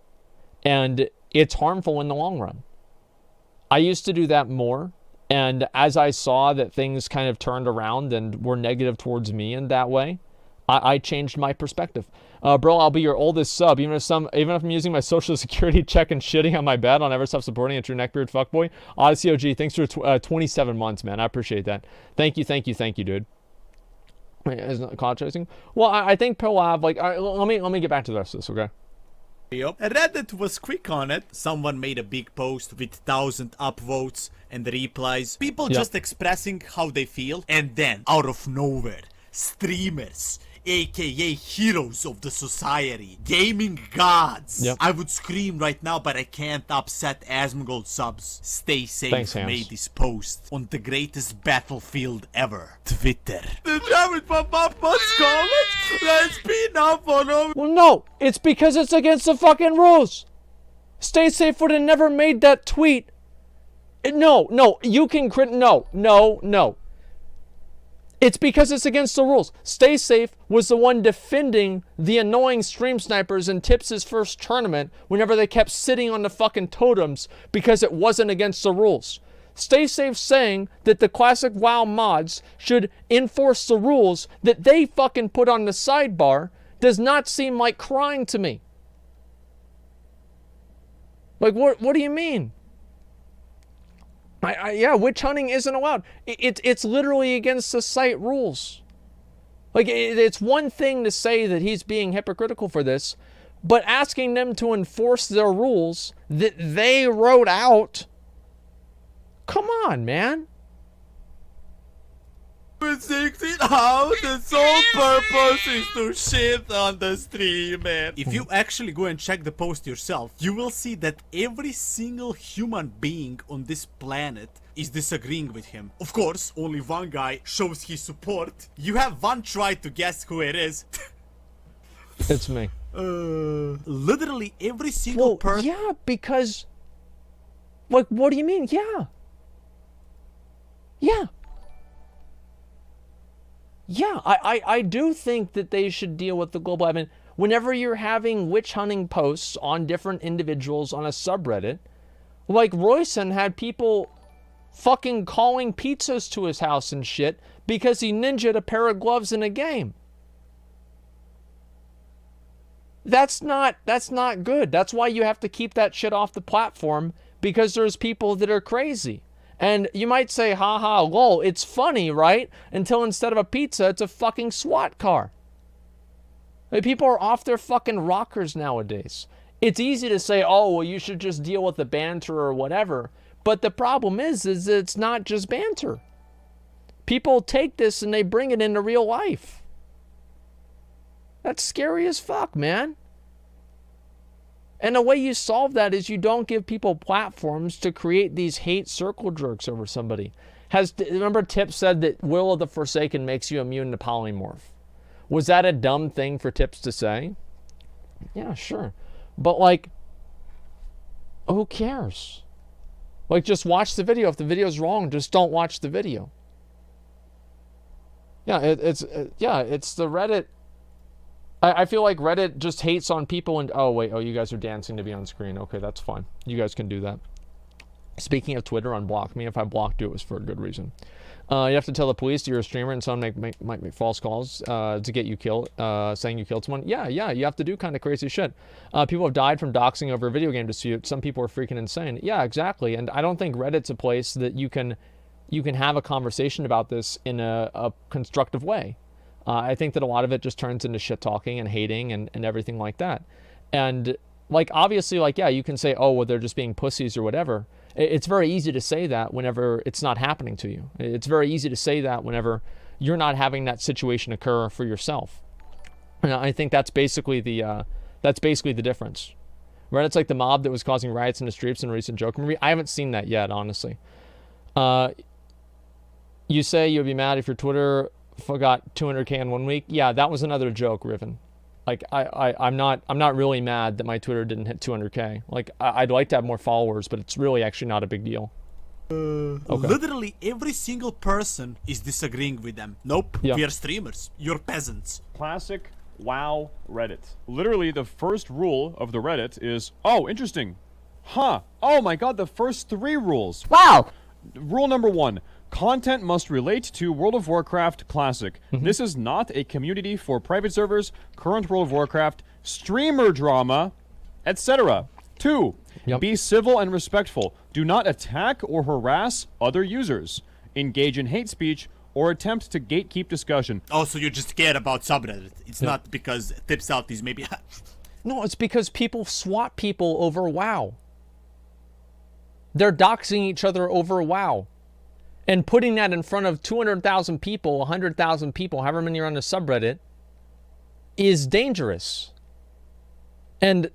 And it's harmful in the long run. I used to do that more. And as I saw that things kind of turned around and were negative towards me in that way, I changed my perspective. Bro, I'll be your oldest sub. Even if I'm using my social security check and shitting on my bed, I'll never stop supporting a true neckbeard fuckboy. Odyssey OG, thanks for 27 months, man. I appreciate that. Thank you, dude. Wait, isn't it contrasting? Well, I think Pilav, like, let me get back to the rest of this, okay? Reddit was quick on it. Someone made a big post with 1,000 upvotes and replies. People just expressing how they feel. And then, out of nowhere, streamers, aka heroes of the society, gaming gods. I would scream right now, but I can't upset Asmongold subs. Stay safe. Thanks, made this post on the greatest battlefield ever, Twitter. Well, no, it's because it's against the fucking rules. Stay Safe would have never made that tweet. No, you can no. It's because it's against the rules. Stay Safe was the one defending the annoying stream snipers in Tips' first tournament whenever they kept sitting on the fucking totems because it wasn't against the rules. Stay Safe saying that the Classic WoW mods should enforce the rules that they fucking put on the sidebar does not seem like crying to me. Like, what do you mean? Yeah, witch hunting isn't allowed. It's literally against the site rules. Like, it's one thing to say that he's being hypocritical for this, but asking them to enforce their rules that they wrote out, come on, man. 16 how the sole purpose is to shit on the stream, man. If you actually go and check the post yourself, you will see that every single human being on this planet is disagreeing with him. Of course, only one guy shows his support. You have one try to guess who it is. It's me. Literally every single person. Yeah, because... Like, what do you mean? Yeah, I do think that they should deal with the global admin. Whenever you're having witch hunting posts on different individuals on a subreddit, Like, Royson had people fucking calling pizzas to his house and shit because he ninja'd a pair of gloves in a game. That's not good. That's why you have to keep that shit off the platform, because there's people that are crazy. And you might say, haha, lol, it's funny, right? Until instead of a pizza, it's a fucking SWAT car. Like, people are off their fucking rockers nowadays. It's easy to say, oh, well, you should just deal with the banter or whatever. But the problem is it's not just banter. People take this and they bring it into real life. That's scary as fuck, man. And the way you solve that is you don't give people platforms to create these hate circle jerks over somebody. Remember Tip said that Will of the Forsaken makes you immune to polymorph. Was that a dumb thing for Tips to say? Yeah, sure. But, like, who cares? Like, just watch the video. If the video's wrong, just don't watch the video. Yeah, it's the Reddit. I feel like Reddit just hates on people and, oh, wait, you guys are dancing to be on screen. Okay, that's fine. You guys can do that. Speaking of Twitter, unblock me. If I blocked you, it was for a good reason. You have to tell the police you're a streamer and someone might make false calls to get you killed, saying you killed someone. Yeah, you have to do kind of crazy shit. People have died from doxing over a video game dispute. Some people are freaking insane. Yeah, exactly. And I don't think Reddit's a place that you can have a conversation about this in a constructive way. I think that a lot of it just turns into shit talking and hating and everything like that. And, like, obviously, like, yeah, you can say, oh, well, they're just being pussies or whatever. It's very easy to say that whenever it's not happening to you. It's very easy to say that whenever you're not having that situation occur for yourself. And I think that's basically the difference. Reddit's like the mob that was causing riots in the streets in a recent Joker movie. I haven't seen that yet, honestly. You say you'd be mad if your Twitter forgot 200K in 1 week. Yeah, that was another joke, Riven. Like, I'm not really mad that my Twitter didn't hit 200K. Like, I'd like to have more followers, but it's really actually not a big deal. Okay. Literally every single person is disagreeing with them. Nope, we are streamers. You're peasants. Classic WoW Reddit. Literally, the first rule of the Reddit is, oh, interesting. Huh. Oh my god, the first 3 rules. Wow. Rule number 1. Content must relate to World of Warcraft Classic. This is not a community for private servers, current World of Warcraft, streamer drama, etc. 2. Be civil and respectful. Do not attack or harass other users. Engage in hate speech or attempt to gatekeep discussion. Oh, so you just care about subreddit. It's not because Tips Out is maybe... No, it's because people swat people over WoW. They're doxing each other over WoW. And putting that in front of 200,000 people, 100,000 people, however many are on the subreddit, is dangerous. And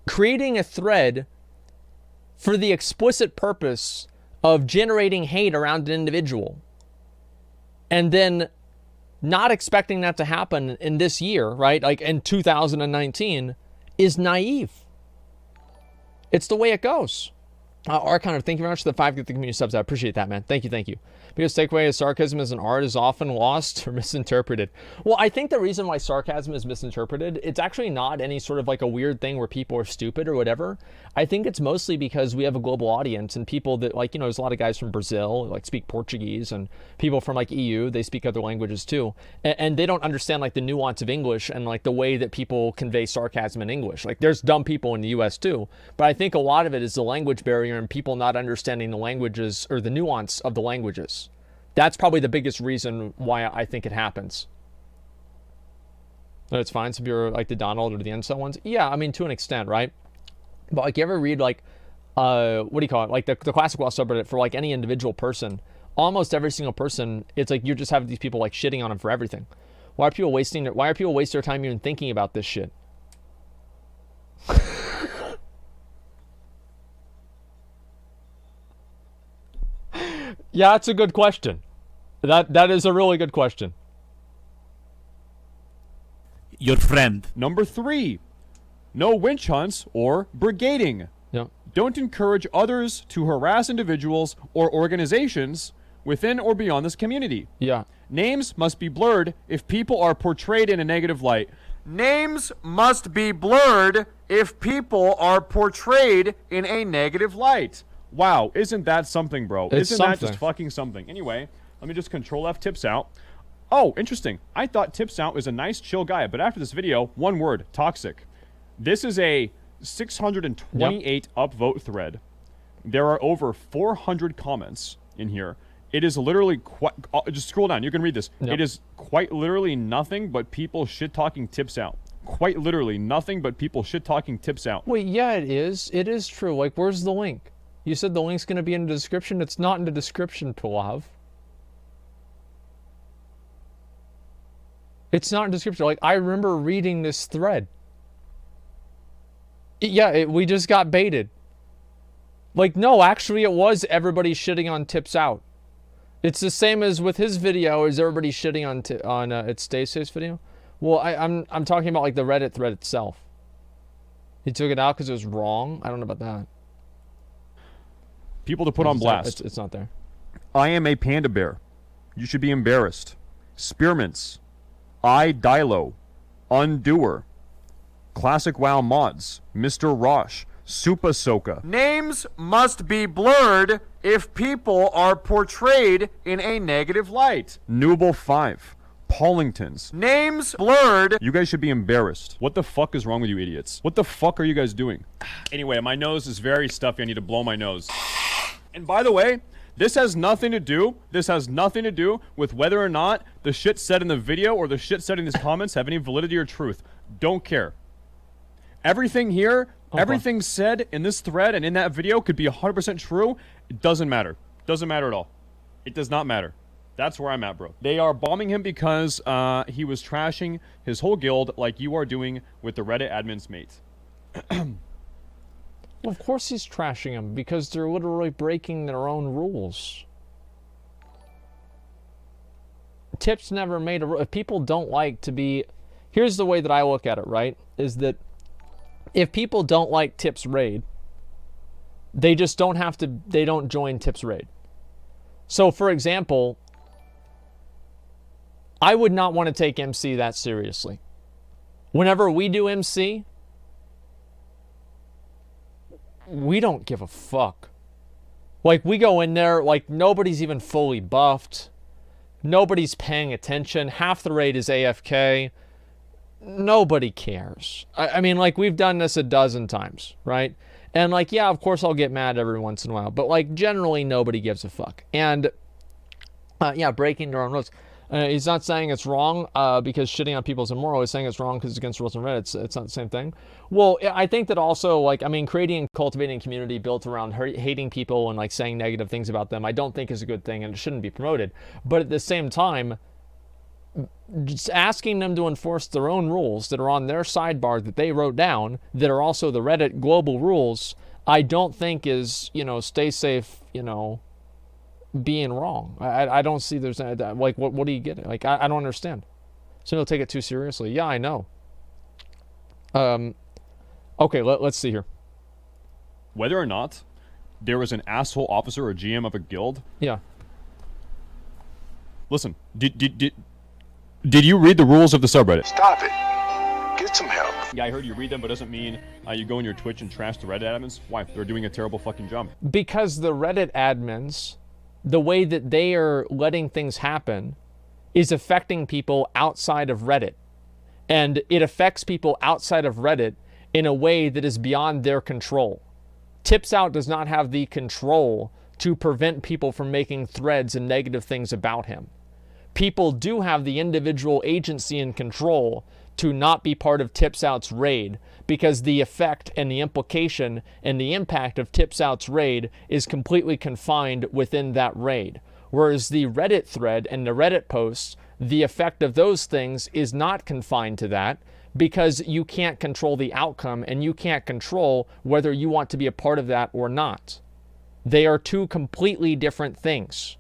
creating a thread for the explicit purpose of generating hate around an individual, and then not expecting that to happen in this year, right? Like in 2019, is naive. It's the way it goes. Archon, thank you very much for the 5 Get the Community subs. I appreciate that, man. Thank you. Because takeaway is sarcasm as an art is often lost or misinterpreted. Well, I think the reason why sarcasm is misinterpreted, it's actually not any sort of like a weird thing where people are stupid or whatever. I think it's mostly because we have a global audience and people that, like, you know, there's a lot of guys from Brazil, like, speak Portuguese, and people from, like, EU, they speak other languages too. And they don't understand, like, the nuance of English and, like, the way that people convey sarcasm in English. Like, there's dumb people in the US too. But I think a lot of it is the language barrier and people not understanding the languages or the nuance of the languages. That's probably the biggest reason why I think it happens. It's fine if you're like the Donald or the Incel ones. Yeah, I mean, to an extent, right? But like, you ever read like, what do you call it? Like the classic WoW subreddit for like any individual person, almost every single person, it's like you just have these people like shitting on them for everything. Why are people wasting their time even thinking about this shit? Yeah, that's a good question. That is a really good question. Your friend. Number 3. No witch hunts or brigading. Yep. Don't encourage others to harass individuals or organizations within or beyond this community. Yeah. Names must be blurred if people are portrayed in a negative light. Names must be blurred if people are portrayed in a negative light. Wow, isn't that something, bro? It's isn't that something. just fucking something? Anyway, let me just Control F tips out. Oh, interesting. I thought tips out was a nice, chill guy, but after this video, one word, toxic. This is a 628 upvote thread. There are over 400 comments in here. It is literally quite... just scroll down. You can read this. Yep. It is quite literally nothing but people shit-talking tips out. Quite literally nothing but people shit-talking tips out. Wait, yeah, it is. It is true. Like, where's the link? You said the link's going to be in the description. It's not in the description, Pilav. It's not in the description. Like, I remember reading this thread. We just got baited. Like, no, actually it was everybody shitting on tips out. It's the same as with his video. Is everybody shitting on it's Stacey's video? Well, I'm talking about like the Reddit thread itself. He took it out because it was wrong. I don't know about that. People to put on blast. It's not there. I am a panda bear. You should be embarrassed. Spearmints. I Dilo. Undoer. Classic WoW mods. Mr. Rosh. Supa Soka. Names must be blurred if people are portrayed in a negative light. Nooble 5. Paulingtons. Names blurred. You guys should be embarrassed. What the fuck is wrong with you idiots? What the fuck are you guys doing? Anyway, my nose is very stuffy. I need to blow my nose. And by the way, this has nothing to do with whether or not the shit said in the video or the shit said in these comments have any validity or truth. Don't care. Everything here, everything said in this thread and in that video could be 100% true. It doesn't matter. Doesn't matter at all. It does not matter. That's where I'm at, bro. They are bombing him because he was trashing his whole guild like you are doing with the Reddit admin's mate. Well, of course he's trashing them because they're literally breaking their own rules. Tips never made a rule. If people don't like to be... Here's the way that I look at it, right? Is that if people don't like Tips raid, they just don't have to... They don't join Tips raid. So, for example, I would not want to take MC that seriously. Whenever we do MC... we don't give a fuck. Like, we go in there, like, nobody's even fully buffed. Nobody's paying attention. Half the raid is AFK. Nobody cares. I mean, like, we've done this a dozen times, right? And, like, yeah, of course I'll get mad every once in a while. But, like, generally nobody gives a fuck. And, yeah, breaking their own rules. He's not saying it's wrong because shitting on people is immoral. He's saying it's wrong because it's against rules and Reddit. It's not the same thing. Well, I think that also, like, I mean, creating and cultivating a community built around hating people and, like, saying negative things about them, I don't think is a good thing and it shouldn't be promoted. But at the same time, just asking them to enforce their own rules that are on their sidebar that they wrote down, that are also the Reddit global rules, I don't think is, you know, stay safe, you know, being wrong. I don't see there's like what do you get? Like I don't understand. So he'll take it too seriously. Yeah, I know. Okay, let's see here. Whether or not there was an asshole officer or GM of a guild. Yeah. Listen, did you read the rules of the subreddit? Stop it. Get some help. Yeah, I heard you read them, but doesn't mean you go on your Twitch and trash the Reddit admins. Why? They're doing a terrible fucking job. Because the Reddit admins, the way that they are letting things happen is affecting people outside of Reddit. And it affects people outside of Reddit in a way that is beyond their control. Tips Out does not have the control to prevent people from making threads and negative things about him. People do have the individual agency and control to not be part of Tips Out's raid, because the effect and the implication and the impact of Tips Out's raid is completely confined within that raid. Whereas the Reddit thread and the Reddit posts, the effect of those things is not confined to that, because you can't control the outcome and you can't control whether you want to be a part of that or not. They are two completely different things.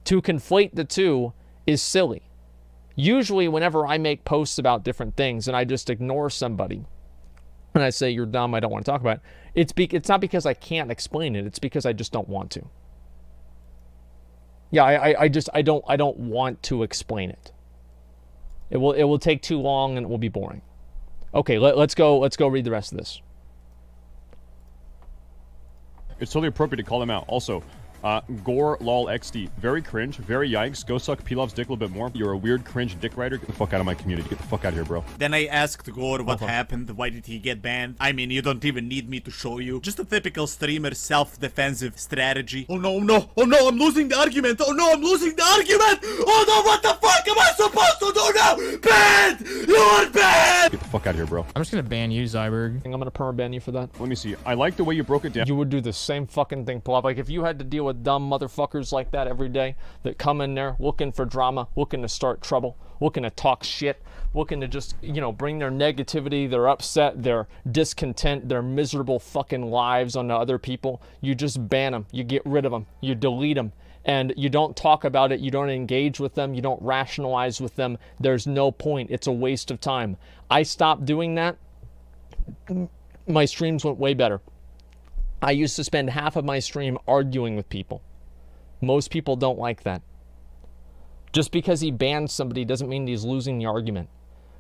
To conflate the two is silly. Usually whenever I make posts about different things and I just ignore somebody and I say, you're dumb, I don't want to talk about it, it's not because I can't explain it, it's because I just don't want to. Yeah, I don't want to explain it. It will take too long and it will be boring. Okay, let's go read the rest of this. It's totally appropriate to call them out. Also, Gore lol XD. Very cringe, very yikes. Go suck Pilav'S dick a little bit more. You're a weird cringe dick rider. Get the fuck out of my community. Get the fuck out of here, bro. Then I asked Gore what happened. Why did he get banned? I mean, you don't even need me to show you. Just a typical streamer self-defensive strategy. Oh no, no. Oh no, I'm losing the argument. Oh no, I'm losing the argument. Oh no, what the fuck am I supposed to do now? Banned! You're banned! Get the fuck out of here, bro. I'm just gonna ban you, Zyberg. I think I'm gonna permaban you for that. Let me see. I like the way you broke it down. You would do the same fucking thing, Pilav. Like if you had to deal with dumb motherfuckers like that every day that come in there looking for drama, looking to start trouble, looking to talk shit, looking to just, you know, bring their negativity, their upset, their discontent, their miserable fucking lives onto other people, you just ban them, you get rid of them, you delete them, and you don't talk about it, you don't engage with them, you don't rationalize with them. There's no point. It's a waste of time. I stopped doing that. My streams went way better. I used to spend half of my stream arguing with people. Most people don't like that. Just because he bans somebody doesn't mean he's losing the argument.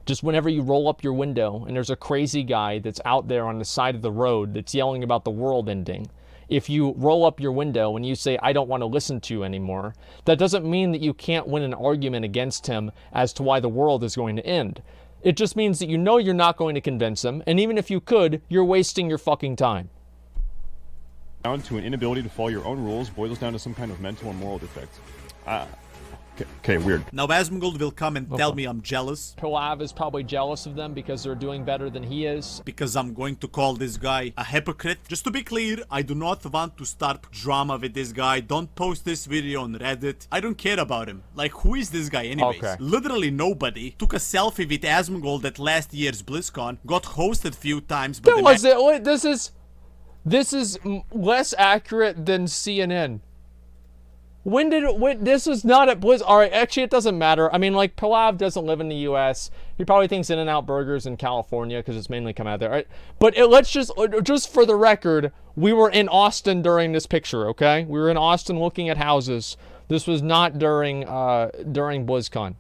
Just whenever you roll up your window and there's a crazy guy that's out there on the side of the road that's yelling about the world ending, if you roll up your window and you say, I don't want to listen to you anymore, that doesn't mean that you can't win an argument against him as to why the world is going to end. It just means that you know you're not going to convince him, and even if you could, you're wasting your fucking time. Down to an inability to follow your own rules boils down to some kind of mental or moral defect. Okay, weird. Now Asmongold will come and tell me I'm jealous. Pilav is probably jealous of them because they're doing better than he is. Because I'm going to call this guy a hypocrite. Just to be clear, I do not want to start drama with this guy. Don't post this video on Reddit. I don't care about him. Like, who is this guy anyways? Okay. Literally nobody. Took a selfie with Asmongold at last year's BlizzCon. Got hosted few times, but this is less accurate than CNN. This is not at Blizz. All right, actually, it doesn't matter. I mean, like, Pilav doesn't live in the U.S. He probably thinks In-N-Out Burgers in California because it's mainly come out there. Right? But let's just for the record, we were in Austin during this picture, okay? We were in Austin looking at houses. This was not during BlizzCon.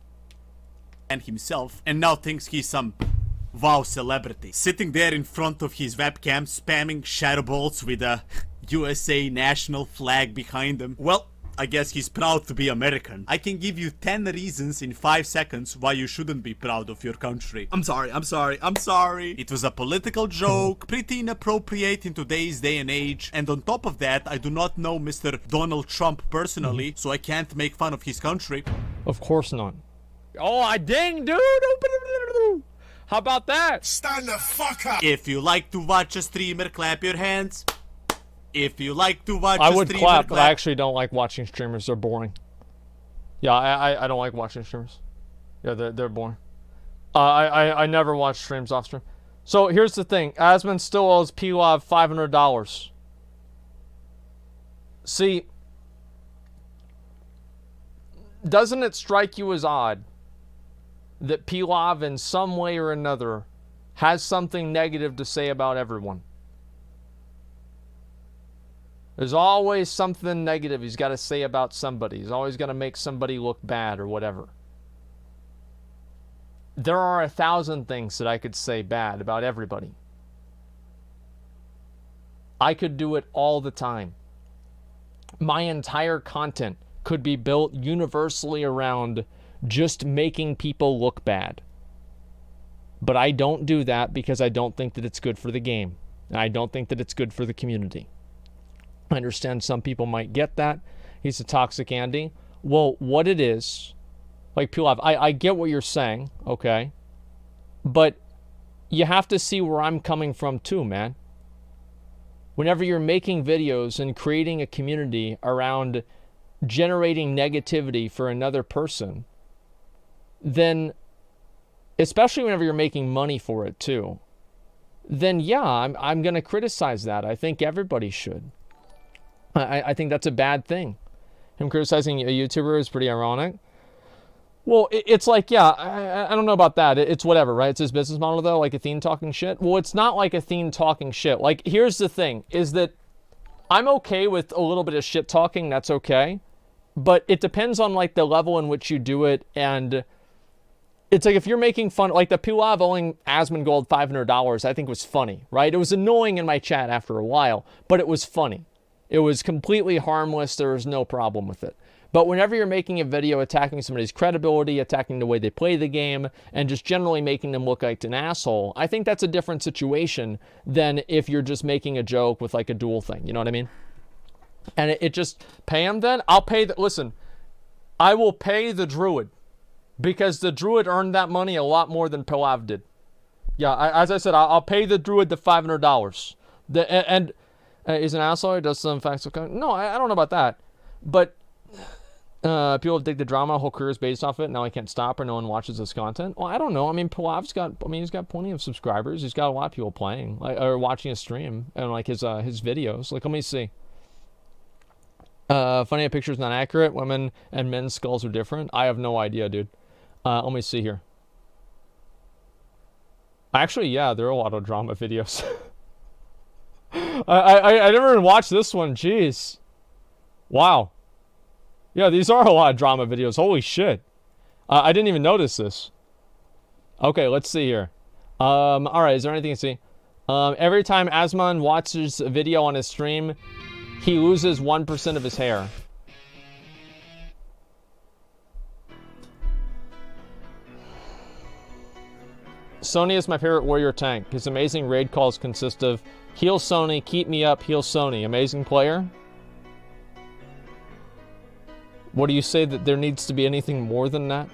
And himself, and now thinks he's some WoW celebrity. Sitting there in front of his webcam, spamming shadow bolts with a USA national flag behind him. Well, I guess he's proud to be American. I can give you 10 reasons in 5 seconds why you shouldn't be proud of your country. I'm sorry. It was a political joke, pretty inappropriate in today's day and age. And on top of that, I do not know Mr. Donald Trump personally, so I can't make fun of his country. Of course not. Oh, dang, dude! How about that? Stand the fuck up! If you like to watch a streamer, clap your hands. If you like to watch I would clap, but I actually don't like watching streamers. They're boring. Yeah, I don't like watching streamers. Yeah, they're boring. I never watch streams off stream. So here's the thing. Asmon still owes Pilav $500. See, doesn't it strike you as odd that Pilav in some way or another has something negative to say about everyone? There's always something negative he's got to say about somebody. He's always going to make somebody look bad or whatever. There are 1,000 things that I could say bad about everybody. I could do it all the time. My entire content could be built universally around just making people look bad. But I don't do that because I don't think that it's good for the game. And I don't think that it's good for the community. I understand some people might get that. He's a toxic Andy. Well, what it is, like Pilav, I get what you're saying, okay? But you have to see where I'm coming from too, man. Whenever you're making videos and creating a community around generating negativity for another person, then, especially whenever you're making money for it too, then yeah, I'm going to criticize that. I think everybody should. I think that's a bad thing. Him criticizing a YouTuber is pretty ironic. Well, it's like, yeah, I don't know about that. It's whatever, right? It's his business model, though, like Athene talking shit. Well, it's not like Athene talking shit. Like, here's the thing, is that I'm okay with a little bit of shit talking. That's okay. But it depends on, like, the level in which you do it and It's like if you're making fun, like the Pilav owing Asmongold $500, I think was funny, right? It was annoying in my chat after a while, but it was funny. It was completely harmless. There was no problem with it. But whenever you're making a video attacking somebody's credibility, attacking the way they play the game, and just generally making them look like an asshole, I think that's a different situation than if you're just making a joke with like a duel thing. You know what I mean? And it just, pay him then? I'll pay the, listen, I will pay the Druid. Because the Druid earned that money a lot more than Pilav did. Yeah, as I said, I'll pay the Druid the $500. Is an asshole, does some facts. No, I don't know about that. But people dig the drama, whole career is based off it. Now I can't stop or no one watches this content. Well, I don't know. I mean, Pilav's got, he's got plenty of subscribers. He's got a lot of people playing, like, or watching his stream and like his videos. Like, let me see. Funny, a picture's not accurate. Women and men's skulls are different. I have no idea, dude. Let me see here. Actually, yeah, there are a lot of drama videos. I never even watched this one. Jeez. Wow. Yeah, these are a lot of drama videos. Holy shit. I didn't even notice this. Okay, let's see here. Alright, is there anything to see? Every time Asmon watches a video on his stream, he loses 1% of his hair. Sony is my favorite warrior tank. His amazing raid calls consist of heal Sony, keep me up, heal Sony. Amazing player. What do you say that there needs to be anything more than that?